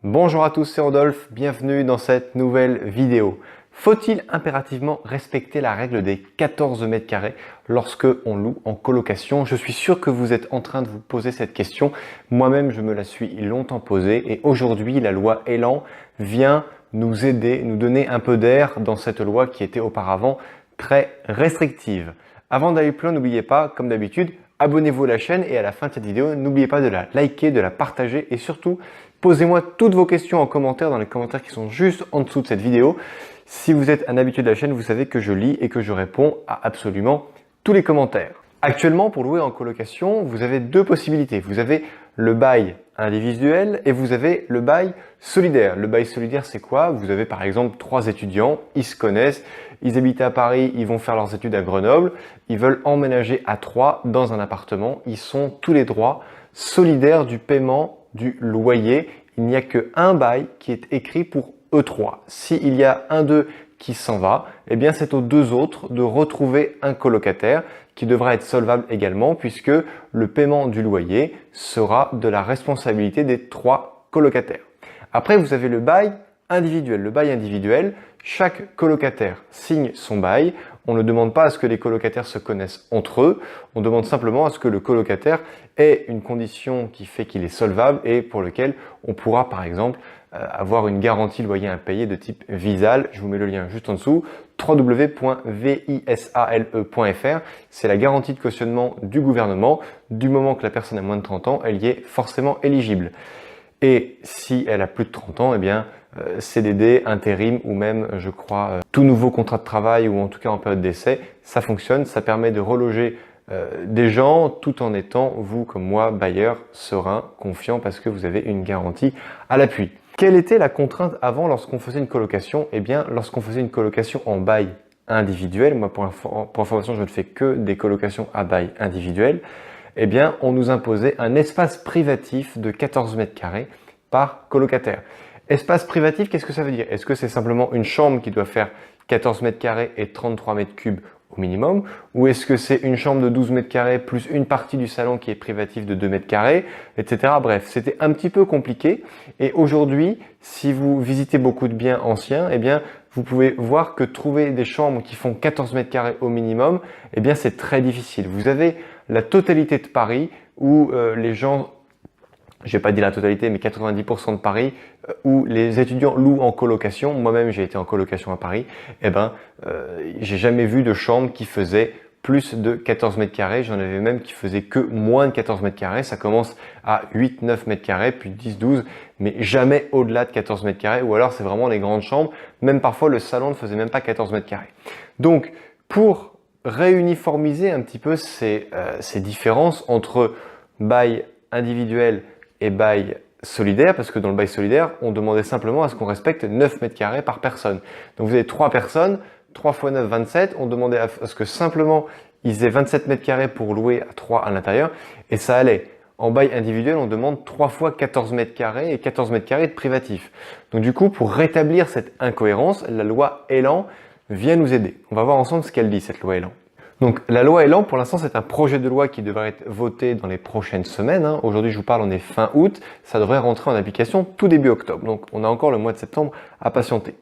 Bonjour à tous, c'est Rodolphe, bienvenue dans cette nouvelle vidéo. Faut-il impérativement respecter la règle des 14 mètres carrés lorsque on loue en colocation? Je suis sûr que vous êtes en train de vous poser cette question. Moi-même, je me la suis longtemps posée et aujourd'hui, la loi Elan vient nous aider, nous donner un peu d'air dans cette loi qui était auparavant très restrictive. Avant d'aller plus loin, n'oubliez pas, comme d'habitude, abonnez-vous à la chaîne et à la fin de cette vidéo, n'oubliez pas de la liker, de la partager et surtout, posez-moi toutes vos questions en commentaire, dans les commentaires qui sont juste en dessous de cette vidéo. Si vous êtes un habitué de la chaîne, vous savez que je lis et que je réponds à absolument tous les commentaires. Actuellement, pour louer en colocation, vous avez deux possibilités. Vous avez le bail individuel et vous avez le bail solidaire. Le bail solidaire, c'est quoi? Vous avez par exemple 3 étudiants, ils se connaissent, ils habitent à Paris, ils vont faire leurs études à Grenoble, ils veulent emménager à 3 dans un appartement. Ils sont tous les droits solidaires du paiement du loyer. Il n'y a qu'un bail qui est écrit pour eux 3. S'il y a un d'eux qui s'en va, eh bien c'est aux deux autres de retrouver un colocataire qui devra être solvable également puisque le paiement du loyer sera de la responsabilité des 3 colocataires. Après, vous avez le bail individuel. Le bail individuel, chaque colocataire signe son bail. On ne demande pas à ce que les colocataires se connaissent entre eux. On demande simplement à ce que le colocataire ait une condition qui fait qu'il est solvable et pour lequel on pourra par exemple avoir une garantie loyer impayé de type Visale. Je vous mets le lien juste en dessous, www.visale.fr. C'est la garantie de cautionnement du gouvernement. Du moment que la personne a moins de 30 ans, elle y est forcément éligible. Et si elle a plus de 30 ans, eh bien CDD, intérim ou même, je crois, tout nouveau contrat de travail ou en tout cas en période d'essai, ça fonctionne, ça permet de reloger des gens tout en étant, vous comme moi, bailleur, serein, confiant parce que vous avez une garantie à l'appui. Quelle était la contrainte avant lorsqu'on faisait une colocation? Eh bien, lorsqu'on faisait une colocation en bail individuel, moi pour information, je ne fais que des colocations à bail individuel, eh bien, on nous imposait un espace privatif de 14 mètres carrés par colocataire. Espace privatif, qu'est-ce que ça veut dire? Est-ce que c'est simplement une chambre qui doit faire 14 mètres carrés et 33 mètres cubes au minimum? Ou est-ce que c'est une chambre de 12 mètres carrés plus une partie du salon qui est privatif de 2 mètres carrés, etc. Bref, c'était un petit peu compliqué. Et aujourd'hui, si vous visitez beaucoup de biens anciens, eh bien, vous pouvez voir que trouver des chambres qui font 14 mètres carrés au minimum, eh bien, c'est très difficile. Vous avez la totalité de Paris où les gens, j'ai pas dit la totalité, mais 90% de Paris, où les étudiants louent en colocation. Moi-même, j'ai été en colocation à Paris. Eh ben, j'ai jamais vu de chambre qui faisait plus de 14 mètres carrés. J'en avais même qui faisaient que moins de 14 mètres carrés. Ça commence à 8, 9 mètres carrés, puis 10, 12, mais jamais au-delà de 14 mètres carrés. Ou alors, c'est vraiment les grandes chambres. Même parfois, le salon ne faisait même pas 14 mètres carrés. Donc, pour réuniformiser un petit peu ces différences entre bail individuel et bail solidaire, parce que dans le bail solidaire, on demandait simplement à ce qu'on respecte 9 mètres carrés par personne. Donc vous avez 3 personnes, 3 x 9, 27, on demandait à ce que simplement ils aient 27 mètres carrés pour louer à 3 à l'intérieur, et ça allait. En bail individuel, on demande 3 fois 14 mètres carrés et 14 mètres carrés de privatif. Donc du coup, pour rétablir cette incohérence, la loi Elan vient nous aider. On va voir ensemble ce qu'elle dit, cette loi Elan. Donc la loi Elan, pour l'instant, c'est un projet de loi qui devrait être voté dans les prochaines semaines. Aujourd'hui, je vous parle, on est fin août. Ça devrait rentrer en application tout début octobre. Donc on a encore le mois de septembre à patienter.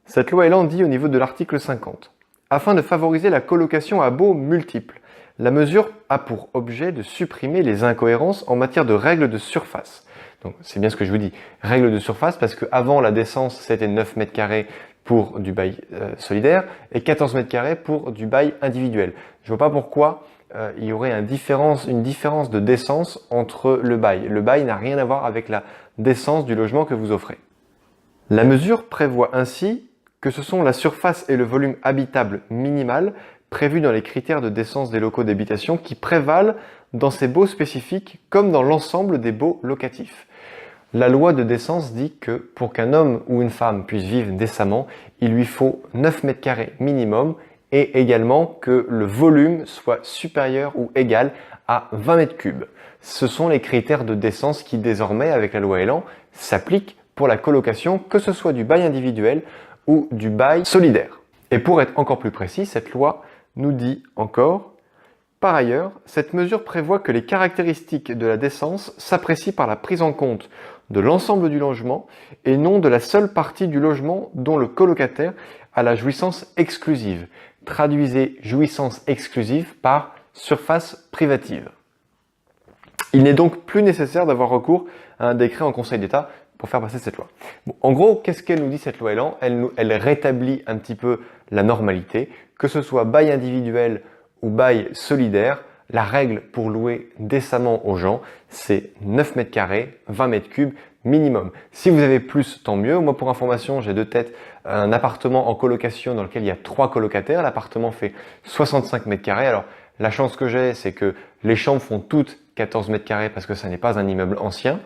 Cette loi Elan dit au niveau de l'article 50. Afin de favoriser la colocation à baux multiples, la mesure a pour objet de supprimer les incohérences en matière de règles de surface. Donc c'est bien ce que je vous dis, règles de surface, parce qu'avant la décence, c'était 9 mètres carrés pour du bail solidaire et 14 mètres carrés pour du bail individuel. Je ne vois pas pourquoi il y aurait une différence de décence entre le bail. Le bail n'a rien à voir avec la décence du logement que vous offrez. La mesure prévoit ainsi que ce sont la surface et le volume habitable minimal prévus dans les critères de décence des locaux d'habitation qui prévalent dans ces baux spécifiques comme dans l'ensemble des baux locatifs. La loi de décence dit que pour qu'un homme ou une femme puisse vivre décemment, il lui faut 9 mètres carrés minimum et également que le volume soit supérieur ou égal à 20 mètres cubes. Ce sont les critères de décence qui désormais, avec la loi Elan, s'appliquent pour la colocation, que ce soit du bail individuel ou du bail solidaire. Et pour être encore plus précis, cette loi nous dit encore: par ailleurs, cette mesure prévoit que les caractéristiques de la décence s'apprécient par la prise en compte de l'ensemble du logement et non de la seule partie du logement dont le colocataire a la jouissance exclusive. Traduisez jouissance exclusive par surface privative. Il n'est donc plus nécessaire d'avoir recours à un décret en Conseil d'État pour faire passer cette loi. Bon, en gros, qu'est-ce qu'elle nous dit cette loi Elan ? Elle rétablit un petit peu la normalité, que ce soit bail individuel ou bail solidaire. La règle pour louer décemment aux gens, c'est 9 mètres carrés, 20 mètres cubes minimum. Si vous avez plus, tant mieux. Moi, pour information, j'ai de tête un appartement en colocation dans lequel il y a 3 colocataires. L'appartement fait 65 mètres carrés. Alors, la chance que j'ai, c'est que les chambres font toutes 14 mètres carrés parce que ça n'est pas un immeuble ancien.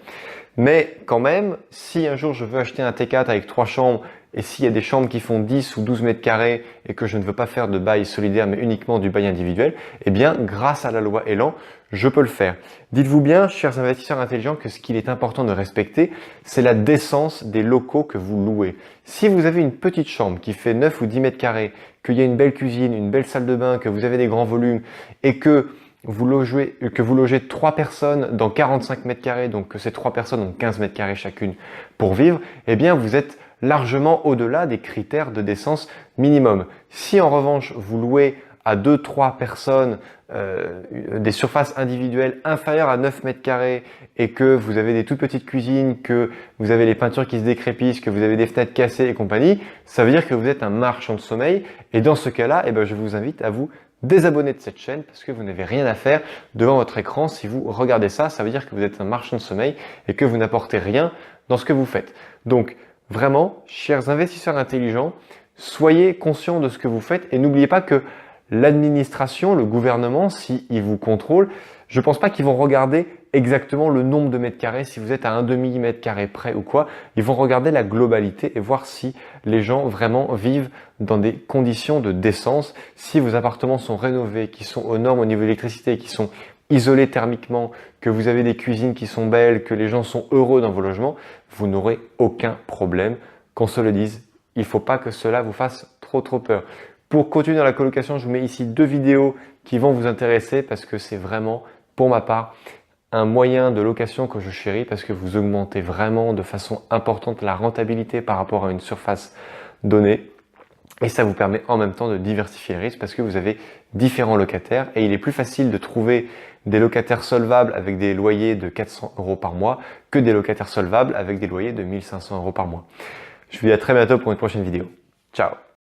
Mais quand même, si un jour je veux acheter un T4 avec 3 chambres et s'il y a des chambres qui font 10 ou 12 mètres carrés et que je ne veux pas faire de bail solidaire mais uniquement du bail individuel, eh bien, grâce à la loi Elan, je peux le faire. Dites-vous bien, chers investisseurs intelligents, que ce qu'il est important de respecter, c'est la décence des locaux que vous louez. Si vous avez une petite chambre qui fait 9 ou 10 mètres carrés, qu'il y a une belle cuisine, une belle salle de bain, que vous avez des grands volumes et que vous logez 3 personnes dans 45 mètres carrés, donc que ces 3 personnes ont 15 mètres carrés chacune pour vivre, eh bien vous êtes largement au-delà des critères de décence minimum. Si en revanche vous louez à 2-3 personnes des surfaces individuelles inférieures à 9 mètres carrés et que vous avez des toutes petites cuisines, que vous avez les peintures qui se décrépissent, que vous avez des fenêtres cassées et compagnie, ça veut dire que vous êtes un marchand de sommeil et dans ce cas-là, eh ben, je vous invite à vous désabonner de cette chaîne parce que vous n'avez rien à faire devant votre écran. Si vous regardez ça, ça veut dire que vous êtes un marchand de sommeil et que vous n'apportez rien dans ce que vous faites. Donc vraiment, chers investisseurs intelligents, soyez conscients de ce que vous faites et n'oubliez pas que l'administration, le gouvernement, s'ils vous contrôlent, je ne pense pas qu'ils vont regarder exactement le nombre de mètres carrés, si vous êtes à un demi-mètre carré près ou quoi. Ils vont regarder la globalité et voir si les gens vraiment vivent dans des conditions de décence. Si vos appartements sont rénovés, qui sont aux normes au niveau de l'électricité, qui sont isolés thermiquement, que vous avez des cuisines qui sont belles, que les gens sont heureux dans vos logements, vous n'aurez aucun problème. Qu'on se le dise, il ne faut pas que cela vous fasse trop peur. Pour continuer dans la colocation, je vous mets ici 2 vidéos qui vont vous intéresser parce que c'est vraiment, pour ma part, un moyen de location que je chéris parce que vous augmentez vraiment de façon importante la rentabilité par rapport à une surface donnée. Et ça vous permet en même temps de diversifier les risques parce que vous avez différents locataires et il est plus facile de trouver des locataires solvables avec des loyers de 400 € par mois que des locataires solvables avec des loyers de 1500 € par mois. Je vous dis à très bientôt pour une prochaine vidéo. Ciao!